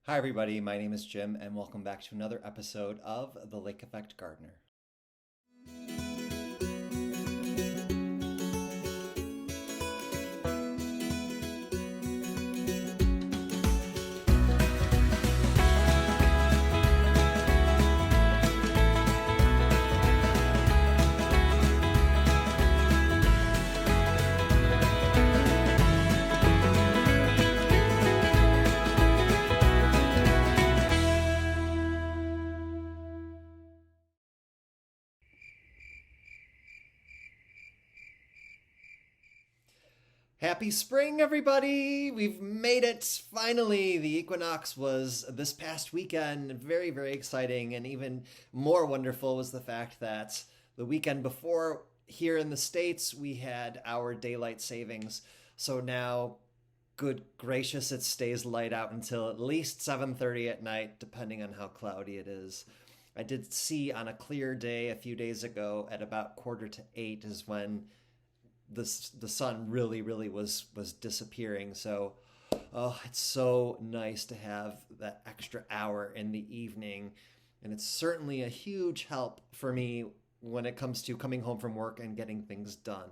Hi, everybody. My name is Jim, and welcome back to another episode of The Lake Effect Gardener. Happy spring, everybody! We've made it finally. The equinox was this past weekend. Very, very exciting. And even more wonderful was the fact that the weekend before here in the States, we had our daylight savings. So now, good gracious, it stays light out until at least 7:30 at night, depending on how cloudy it is. I did see on a clear day a few days ago at about quarter to eight is when the sun really was disappearing. So oh, it's so nice to have that extra hour in the evening, and it's certainly a huge help for me when it comes to coming home from work and getting things done.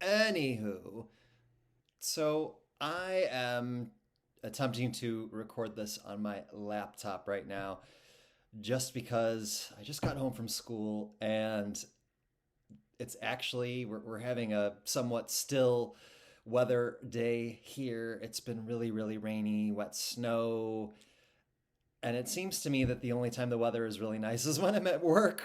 Anywho, so I am attempting to record this on my laptop right now just because I just got home from school and it's actually we're having a somewhat still weather day here. It's been really rainy, wet snow, and it seems to me that the only time the weather is really nice is when I'm at work.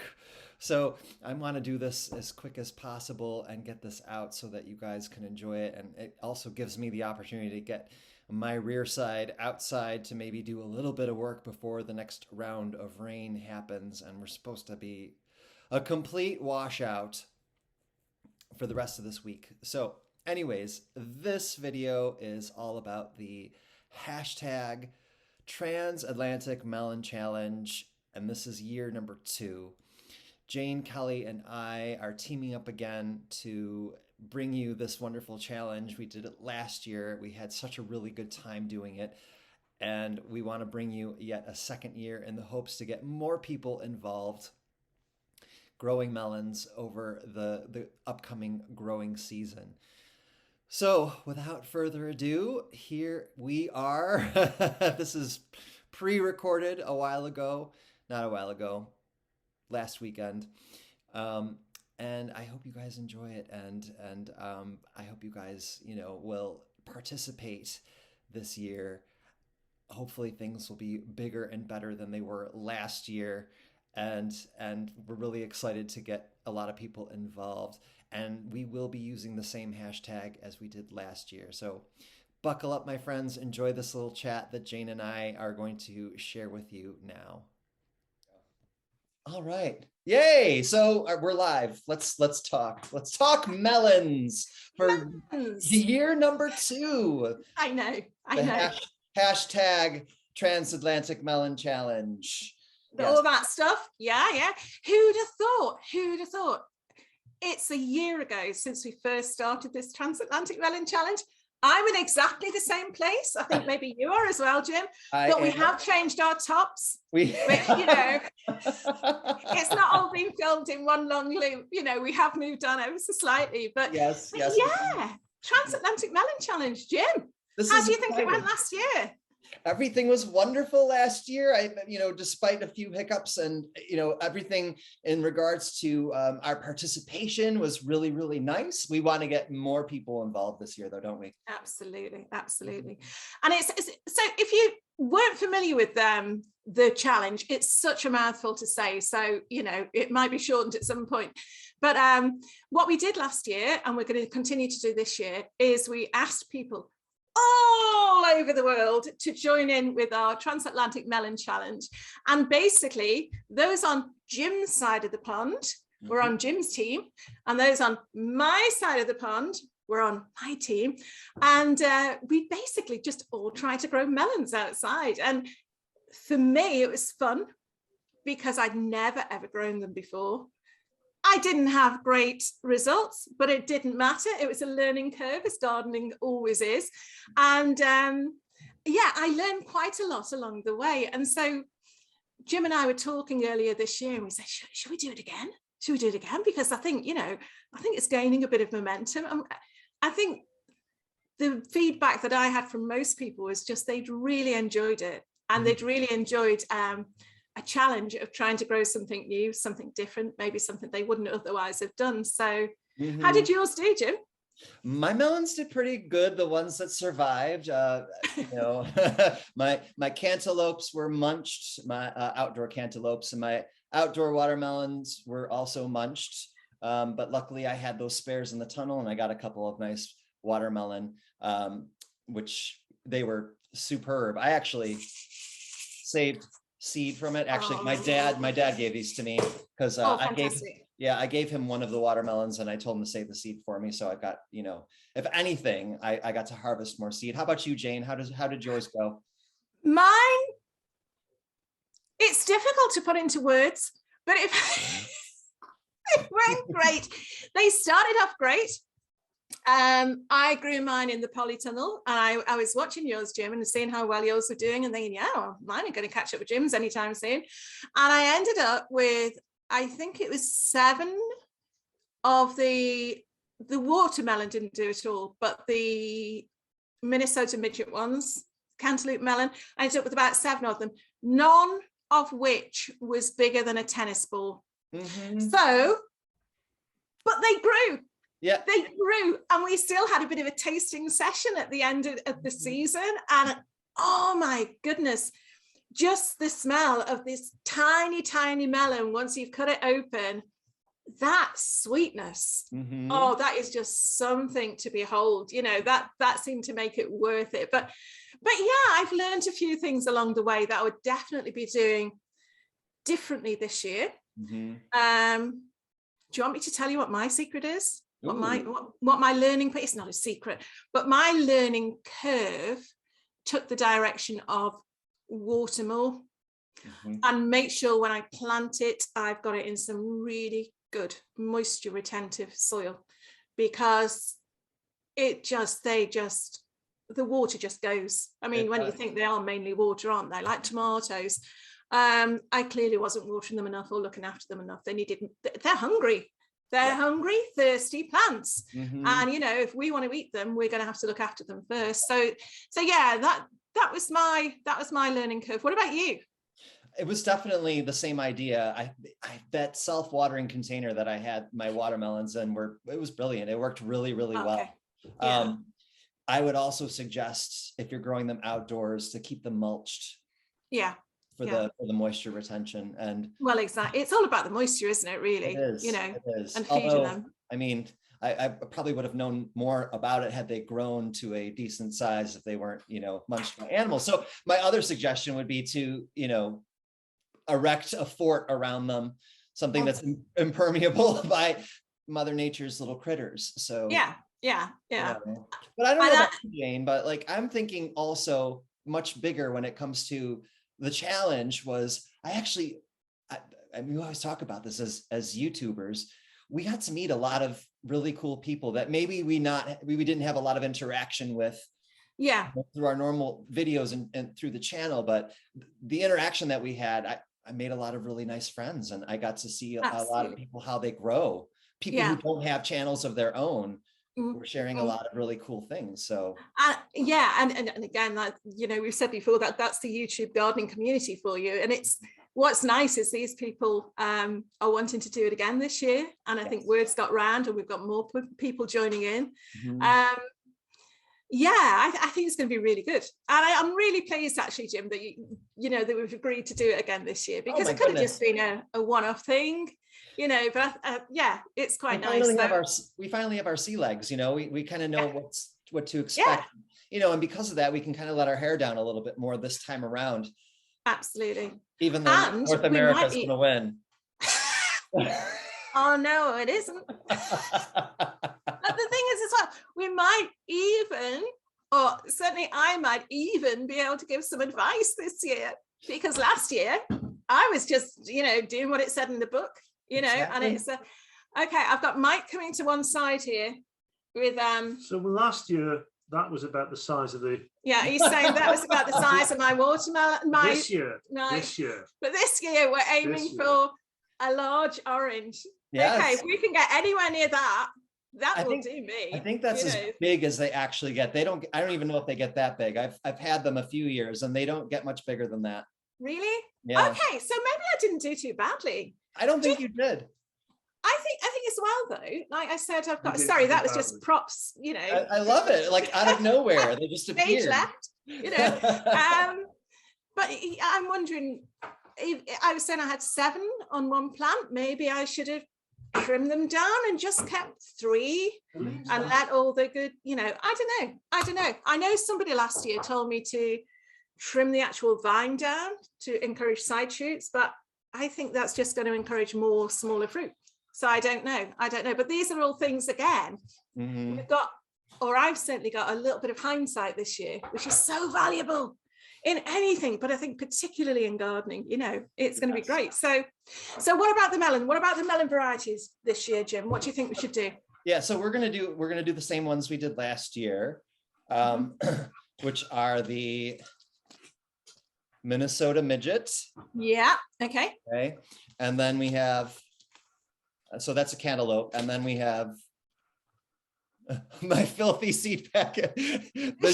So I want to do this as quick as possible and get this out so that you guys can enjoy it, and it also gives me the opportunity to get my rear side outside to maybe do a little bit of work before the next round of rain happens, and we're supposed to be a complete washout for the rest of this week. So anyways, this video is all about the hashtag Transatlantic Melon Challenge, and this is year number 2. Jane, Kelly, and I are teaming up again to bring you this wonderful challenge. We did it last year. We had such a really good time doing it, and we want to bring you yet a second year in the hopes to get more people involved growing melons over the upcoming growing season. So without further ado, here we are. This is pre-recorded a while ago, not a while ago, last weekend. And I hope you guys enjoy it, and I hope you guys, will participate this year. Hopefully things will be bigger and better than they were last year, and we're really excited to get a lot of people involved, and we will be using the same hashtag as we did last year. So buckle up, my friends. Enjoy this little chat that Jane and I are going to share with you now. All right. Yay. So we're live. Let's talk. Let's talk melons for Melons. year number 2. I know. Hashtag Transatlantic Melon Challenge. Yes. All that stuff. Yeah. Who'd have thought? It's a year ago since we first started this Transatlantic Melon Challenge. I'm in exactly the same place. I think maybe you are as well, Jim. But we have changed our tops. Which, it's not all being filmed in one long loop. We have moved on ever so slightly. But yes. Yeah, Transatlantic Melon Challenge, Jim. How do you think it went last year? Everything was wonderful last year. Despite a few hiccups, and everything in regards to our participation was really nice. We want to get more people involved this year, though, don't we? Absolutely. And it's so if you weren't familiar with the challenge, it's such a mouthful to say. So it might be shortened at some point. But what we did last year, and we're going to continue to do this year, is we asked people all over the world to join in with our Transatlantic Melon Challenge. And basically, those on Jim's side of the pond were on Jim's team, and those on my side of the pond were on my team. And we basically just all tried to grow melons outside. And for me, it was fun because I'd never, ever grown them before. I didn't have great results, but it didn't matter. It was a learning curve, as gardening always is. And I learned quite a lot along the way. And so Jim and I were talking earlier this year, and we said, should we do it again? Should we do it again? Because I think, I think it's gaining a bit of momentum. I think the feedback that I had from most people was just they'd really enjoyed it, and they'd really enjoyed a challenge of trying to grow something new, something different, maybe something they wouldn't otherwise have done. So how did yours do, Jim? My melons did pretty good. The ones that survived, my cantaloupes were munched, my outdoor cantaloupes, and my outdoor watermelons were also munched. But luckily I had those spares in the tunnel, and I got a couple of nice watermelon, which they were superb. I actually saved seed from it. Actually, my dad gave these to me because I gave him one of the watermelons, and I told him to save the seed for me. So I've got, if anything, I got to harvest more seed. How about you, Jane? How did yours go? Mine, it's difficult to put into words, but it went great. They started off great. I grew mine in the polytunnel, and I was watching yours, Jim, and seeing how well yours were doing, and thinking, mine are going to catch up with Jim's anytime soon. And I ended up with, I think it was 7 of the watermelon didn't do it all, but the Minnesota midget ones, cantaloupe melon, I ended up with about 7 of them, none of which was bigger than a tennis ball. So, but they grew. Yeah, they grew, and we still had a bit of a tasting session at the end of the season. And oh my goodness, just the smell of this tiny melon once you've cut it open, that sweetness, that is just something to behold. That seemed to make it worth it. But yeah, I've learned a few things along the way that I would definitely be doing differently this year. Do you want me to tell you what my secret is? What my learning, it's not a secret, but my learning curve took the direction of water more, and make sure when I plant it, I've got it in some really good moisture retentive soil, because the water just goes. I mean, when you think they are mainly water, aren't they? Like tomatoes. I clearly wasn't watering them enough or looking after them enough. They're hungry. They're hungry, thirsty plants. And, if we want to eat them, we're going to have to look after them first. So yeah, that was my learning curve. What about you? It was definitely the same idea. That self-watering container that I had my watermelons in, it was brilliant. It worked really, really well. Yeah. I would also suggest, if you're growing them outdoors, to keep them mulched. Yeah. For the moisture retention. And well, exactly, it's all about the moisture, isn't it, really? It is. And feeding them. I mean, I probably would have known more about it had they grown to a decent size, if they weren't, munched by animals. So my other suggestion would be to, erect a fort around them, something that's impermeable by Mother Nature's little critters. So yeah. But I don't know about you, Jane, but I'm thinking also much bigger when it comes to the challenge. Was I mean, we always talk about this as YouTubers. We got to meet a lot of really cool people that maybe we didn't have a lot of interaction with through our normal videos and through the channel, but the interaction that we had, I made a lot of really nice friends, and I got to see a lot of people, how they grow. People who don't have channels of their own, we're sharing a lot of really cool things. So and again, that we've said before, that's the YouTube gardening community for you. And it's what's nice is these people are wanting to do it again this year, and I think word's got round, and we've got more people joining in. I think it's going to be really good, and I'm really pleased actually, Jim, that that we've agreed to do it again this year, because it could have just been a one-off thing. But it's quite nice. We finally have our sea legs. We kind of know what to expect. And because of that, we can kind of let our hair down a little bit more this time around. Absolutely. Even though North America's going to win. Oh no, it isn't. But the thing is, as well, we might even, or certainly I might even, be able to give some advice this year, because last year I was just, doing what it said in the book. And it's okay. I've got Mike coming to one side here with So last year that was about the size of the. Yeah, he's saying that was about the size of my watermelon. This year. But this year we're aiming for a large orange. Yes. Okay, if we can get anywhere near that, that will do me. I think that's as big as they actually get. I don't even know if they get that big. I've had them a few years and they don't get much bigger than that. Really? Yeah. Okay, so maybe I didn't do too badly. I don't think you did. I think as well though, like I said, I've got, sorry, that was just props, you know. I love it, like out of nowhere, they just appeared. Stage left, you know. But I'm wondering, I was saying I had 7 on one plant, maybe I should have trimmed them down and just kept 3 and let all the good, you know, I don't know. I know somebody last year told me to trim the actual vine down to encourage side shoots, but I think that's just going to encourage more smaller fruit. So I don't know, but these are all things, again, we've got, or I've certainly got a little bit of hindsight this year, which is so valuable in anything, but I think particularly in gardening, you know, it's going to be great. So what about the melon? What about the melon varieties this year, Jim? What do you think we should do? Yeah, so we're gonna do the same ones we did last year, which are the Minnesota midget. Yeah, okay. Okay, and then we have, so that's a cantaloupe, and then we have my filthy seed packet, the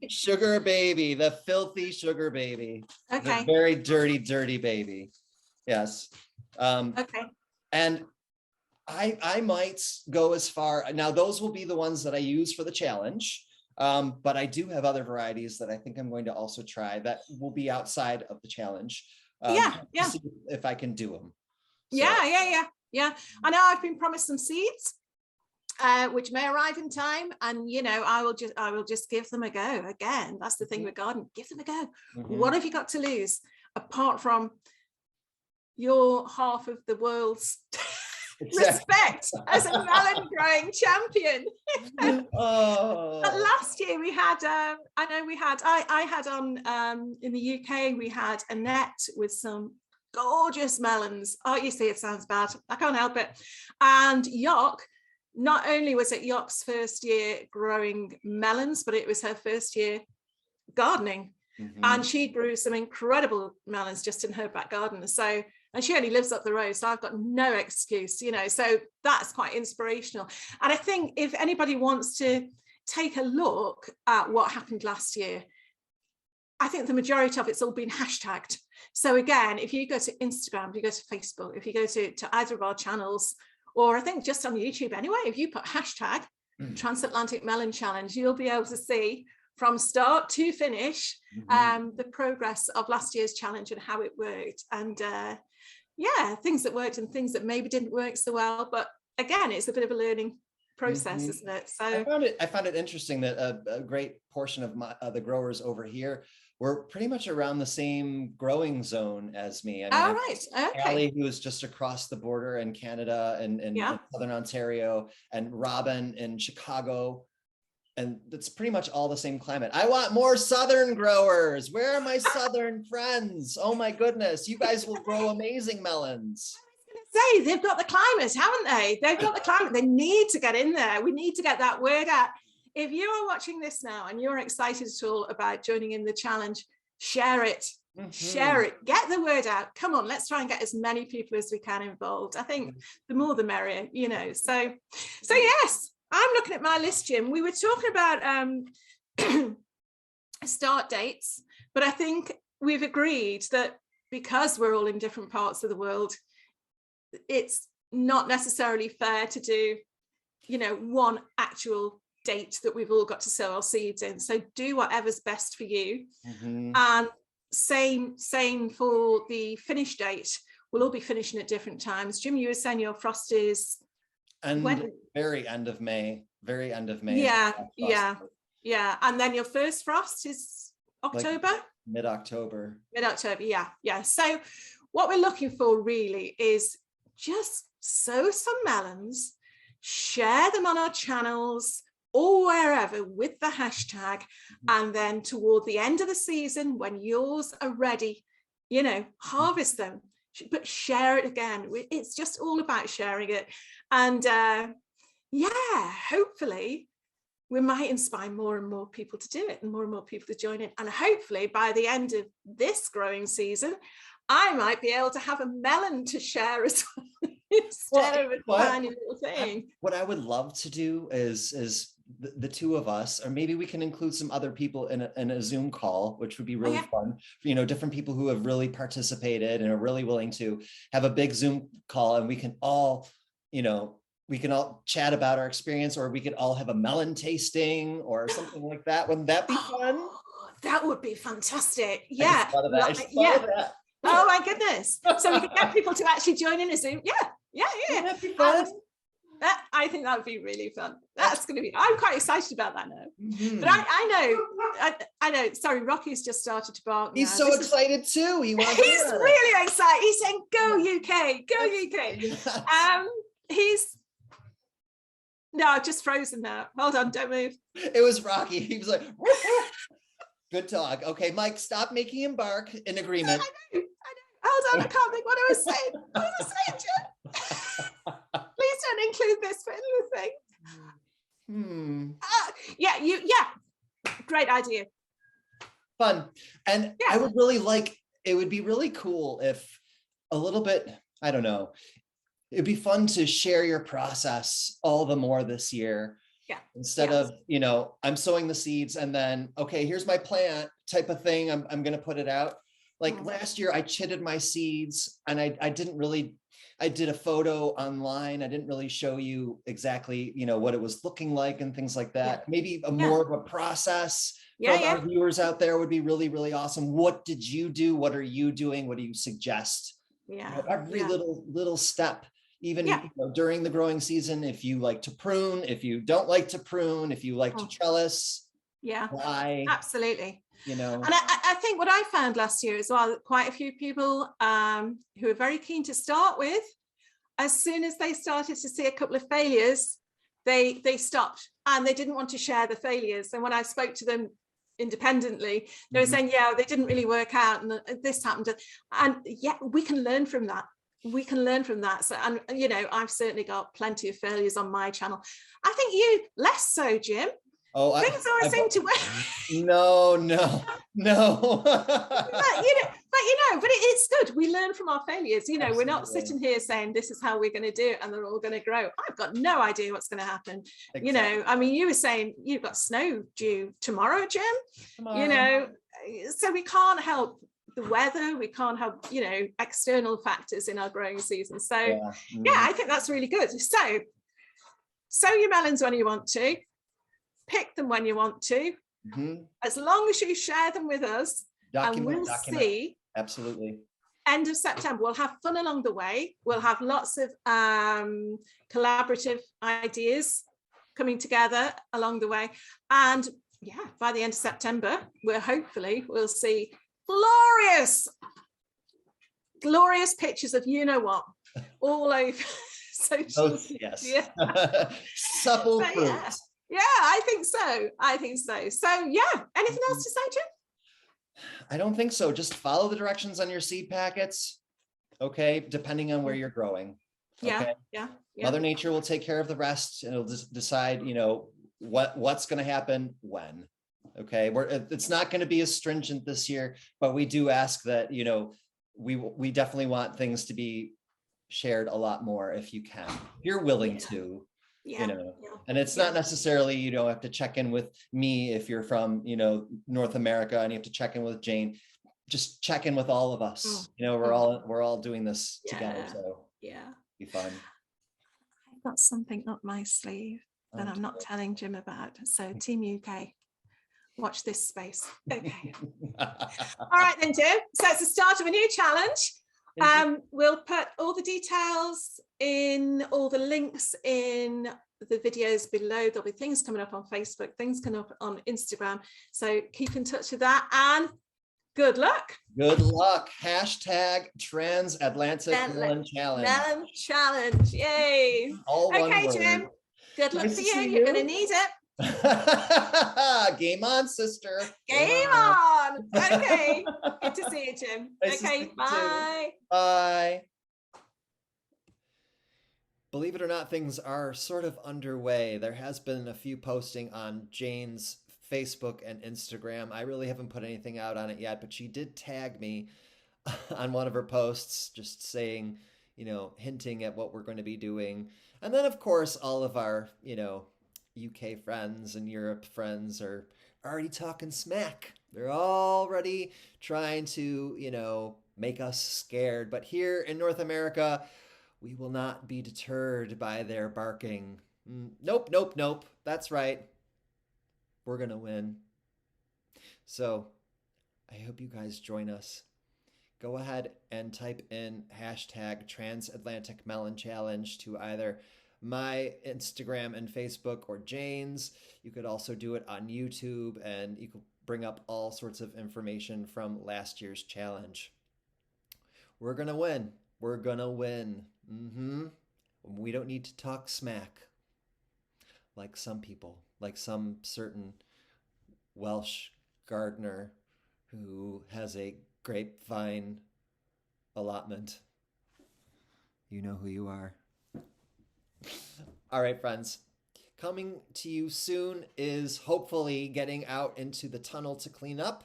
sugar baby, the filthy sugar baby. Okay. The very dirty baby. Yes. Okay. And I might go as far, now those will be the ones that I use for the challenge, but I do have other varieties that I think I'm going to also try that will be outside of the challenge. Yeah. To see if I can do them. So. Yeah. I know I've been promised some seeds, which may arrive in time, and you know, I will just give them a go. Again, that's the thing with gardening, give them a go. What have you got to lose apart from your half of the world's respect as a melon growing champion? But last year we had, I had on in the UK, we had a net with some gorgeous melons. Oh, you see, it sounds bad, I can't help it. And York, not only was it York's first year growing melons, but it was her first year gardening. And she grew some incredible melons just in her back garden. So, and she only lives up the road, so I've got no excuse, you know, so that's quite inspirational. And I think if anybody wants to take a look at what happened last year, I think the majority of it's all been hashtagged. So again, if you go to Instagram, if you go to Facebook, if you go to either of our channels, or I think just on YouTube anyway, if you put hashtag Transatlantic Melon Challenge, you'll be able to see from start to finish the progress of last year's challenge and how it worked. And things that worked and things that maybe didn't work so well. But again, it's a bit of a learning process, isn't it? So I found it interesting that a great portion of the growers over here were pretty much around the same growing zone as me. I mean, right. Okay. Allie, who was just across the border in Canada and in Southern Ontario, and Robin in Chicago. And it's pretty much all the same climate. I want more Southern growers. Where are my Southern friends? Oh my goodness, you guys will grow amazing melons. Say, they've got the climate, haven't they? They've got the climate. They need to get in there. We need to get that word out. If you are watching this now and you're excited at all about joining in the challenge, share it. Share it. Get the word out. Come on, let's try and get as many people as we can involved. I think the more the merrier, you know. So yes, I'm looking at my list, Jim. We were talking about start dates, but I think we've agreed that because we're all in different parts of the world, it's not necessarily fair to do, you know, one actual date that we've all got to sow our seeds in. So do whatever's best for you. And same for the finish date. We'll all be finishing at different times. Jim, you were saying your frost is very end of May. Yeah. And then your first frost is October? Like mid-October. Yeah. So what we're looking for really is just sow some melons, share them on our channels or wherever with the hashtag, and then toward the end of the season, when yours are ready, you know, harvest them, but share it again. It's just all about sharing it. And hopefully we might inspire more and more people to do it and more people to join in. And hopefully by the end of this growing season, I might be able to have a melon to share as well instead of a tiny little thing. What I would love to do is the two of us, or maybe we can include some other people in a Zoom call, which would be really fun. You know, different people who have really participated and are really willing to have a big Zoom call, and we can all, you know, we can all chat about our experience, or we could all have a melon tasting or something like that. Wouldn't that be fun? That would be fantastic. I just thought of that. Oh my goodness. So we could get people to actually join in a Zoom. Yeah. Wouldn't that be fun? I think that would be really fun. That's going to be, I'm quite excited about that now. Mm-hmm. But I know, sorry, Rocky's just started to bark now. He's so excited too. He's really excited. He's saying, go UK, go UK. Yes. No, I've just frozen now. Hold on, don't move. It was Rocky. He was like, good talk. Okay, Mike, stop making him bark in agreement. I know. Hold on, I can't think what I was saying. What was I saying, Jim? Please don't include this for anything. Yeah. Great idea. Fun. And I would really like, it would be really cool if a little bit, I don't know, it'd be fun to share your process all the more this year. Yeah. Instead of, you know, I'm sowing the seeds and then, okay, here's my plant type of thing. I'm going to put it out. Like last year I chitted my seeds and I didn't really, I did a photo online. I didn't really show you exactly, you know, what it was looking like and things like that. Yeah. Maybe more of a process for our viewers out there would be really, really awesome. What did you do? What are you doing? What do you suggest? Yeah. You know, every little step, even you know, during the growing season, if you like to prune, if you don't like to prune, if you like to trellis. Yeah, why, absolutely. You know, and I think what I found last year as well, quite a few people who are very keen to start with, as soon as they started to see a couple of failures, they stopped and they didn't want to share the failures. And when I spoke to them independently, they were saying, yeah, they didn't really work out and this happened. And we can learn from that. We can learn from that. So, and you know, I've certainly got plenty of failures on my channel. I think you less so, Jim. Oh, things always seem to work. No. But it's good. We learn from our failures. You know, Absolutely. We're not sitting here saying this is how we're going to do it and they're all going to grow. I've got no idea what's going to happen. Exactly. You know, I mean, you were saying you've got snow due tomorrow, Jim. Tomorrow. You know, so we can't help the weather. We can't help, you know, external factors in our growing season. So I think that's really good. So sow your melons when you want to. Pick them when you want to, as long as you share them with us, and we'll see. Absolutely. End of September, we'll have fun along the way. We'll have lots of collaborative ideas coming together along the way. And by the end of September, we'll see glorious pictures of you know what all over social media. Yes. Supple fruit. Yeah, I think so. So anything else to say, Jim? I don't think so. Just follow the directions on your seed packets. Okay, depending on where you're growing. Okay? Yeah. Mother Nature will take care of the rest, and it'll just decide, you know, what's going to happen when. Okay, it's not going to be as stringent this year, but we do ask that, you know, we definitely want things to be shared a lot more if you can, if you're willing to. You know, and it's not necessarily, you don't have to check in with me if you're from, you know, North America, and you have to check in with Jane. Just check in with all of us. You know, we're all doing this together. So be fun. I've got something up my sleeve that I'm not telling Jim about. So Team UK, watch this space. Okay. All right then, Jim. So it's the start of a new challenge. We'll put all the details in, all the links in the videos below. There'll be things coming up on Facebook, things coming up on Instagram. So keep in touch with that, and good luck. Good luck. Hashtag Transatlantic Melon Challenge. Melon Challenge. Yay. All one okay, word. Jim. Good luck for you. You're going to need it. Game on, sister. Game on. Okay. Good to see you, Jim. Okay. Bye. Bye. believe it or not, things are sort of underway. There has been a few posting on Jane's Facebook and Instagram. I really haven't put anything out on it yet, but she did tag me on one of her posts, just saying, hinting at what we're going to be doing. And then, of course, all of our, UK friends and Europe friends are already talking smack. They're already trying to, make us scared. But here in North America, we will not be deterred by their barking. Nope, nope, nope. That's right. We're going to win. So I hope you guys join us. Go ahead and type in hashtag Transatlantic Melon Challenge to either my Instagram and Facebook or Jane's. You could also do it on YouTube, and you could bring up all sorts of information from last year's challenge. We're going to win. We're going to win. We don't need to talk smack like some people, like some certain Welsh gardener who has a grapevine allotment. You know who you are. All right, friends. Coming to you soon is hopefully getting out into the tunnel to clean up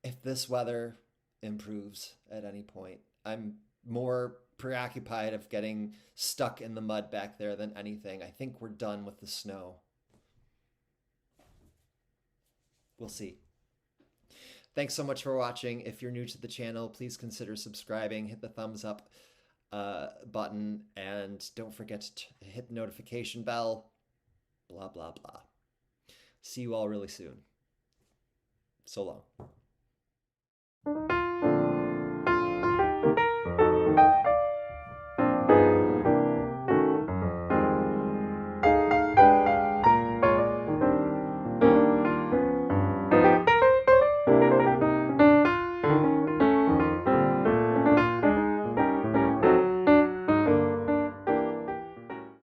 if this weather improves at any point. I'm more preoccupied of getting stuck in the mud back there than anything. I think we're done with the snow. We'll see. Thanks so much for watching. If you're new to the channel, please consider subscribing, hit the thumbs up button, and don't forget to hit the notification bell, blah, blah, blah. See you all really soon. So long.